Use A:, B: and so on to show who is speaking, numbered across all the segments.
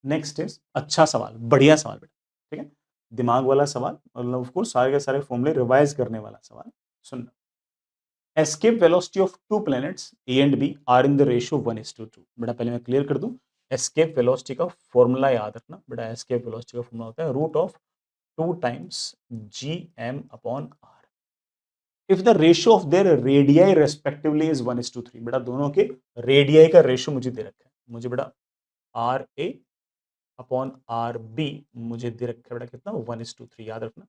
A: Next is अच्छा सवाल, बढ़िया सवाल बेटा, ठीक है, दिमाग वाला सवाल, मतलब ऑफ कोर्स सारे के सारे फॉर्मूले रिवाइज करने वाला सवाल। सुनना, escape velocity of two planets A and B are in the ratio 1:2। बेटा पहले मैं क्लियर कर दूं, एस्केप वेलोसिटी का फॉर्मूला याद रखना बेटा, एस्केप वेलोसिटी का फॉर्मूला होता है root of 2 times G M upon R if the ratio of their radii respectively is 1:3। बेटा दोनों के रेडियाई का रेशियो मुझे दे रखा है, मुझे बेटा R A upon R B मुझे दे रखा है बेटा कितना, 1:3 याद रखना।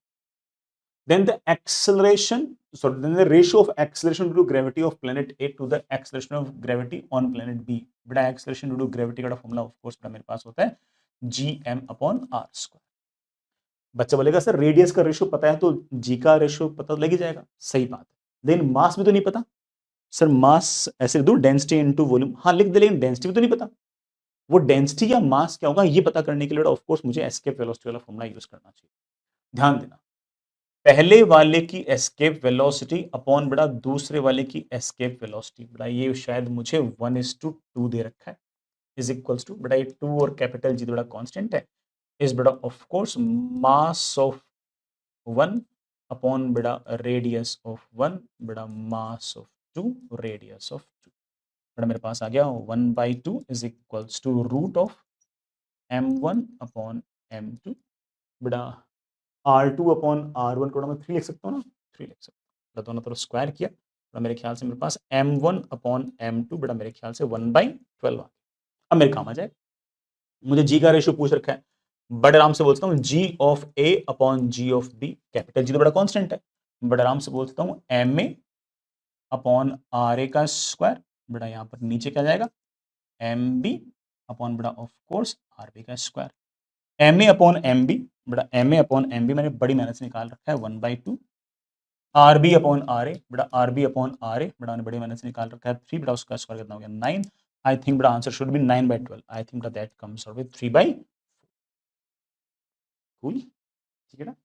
A: Then the acceleration, sorry, then the ratio of acceleration due to gravity of planet A to the acceleration of gravity on planet B। बेटा acceleration due to gravity का फॉर्मूला ऑफ कोर्स मेरे पास होता है gm अपॉन आर स्क्वायर। बच्चा बोलेगा sir radius का ratio पता है तो जी का रेशियो पता लग ही जाएगा, सही बात है, लेकिन मास भी तो नहीं पता। सर मास ऐसे लिख दूं, डेंसिटी इनटू वॉल्यूम, हाँ लिख दे, लेकिन डेंसिटी भी तो नहीं पता। वो डेंसिटी या मास क्या होगा ये पता करने के लिए ऑफ कोर्स मुझे एस्केप वेलोसिटी वाला फॉर्मूला यूज करना चाहिए। ध्यान देना, पहले वाले की एस्केप वेलोसिटी अपॉन बेटा दूसरे वाले की एस्केप वेलोसिटी, बेटा ये शायद मुझे 1:2 दे रखा है, इज इक्वल्स टू बेटा ये 2 और कैपिटल जी बेटा कांस्टेंट है, इज बेटा of course mass of 1 upon बेटा रेडियस ऑफ 1 बेटा मास ऑफ 2 रेडियस ऑफ 2। बेटा मेरे पास आ गया 1/2 is equals to root of m1 upon m2। बेटा R2 अपॉन R1 को मैं 3 लिख सकता हूँ ना, 3 लिख सकता हूँ, दोनों तरफ स्क्वायर किया, तो मेरे ख्याल से मेरे पास M1 अपॉन M2 बेटा मेरे ख्याल से 1/12 आ गया। अब मेरे काम आ जाए, मुझे जी का रेशियो पूछ रखा है, बड़े आराम से बोलता हूँ G of A upon G of B, capital G तो बड़ा कांस्टेंट है, बड़े आराम से बोलता हूँ M A upon R A का स्क्वायर, बेटा यहाँ पर नीचे क्या जाएगा एम बी अपॉन बेटा ऑफ कोर्स आर बी का square, M A upon M B, बेटा M A upon M B मैंने बड़ी मेहनत से निकाल रखा है 1/2, R B upon R A, बेटा are B upon R A बेटा मैंने बड़ी मेहनत से निकाल रखा है 3, बेटा उसका स्क्वायर कितना हो गया 9। आई थिंक बेटा answer should be 9/12, I think that comes out with 3/4। Cool, ठीक है ना।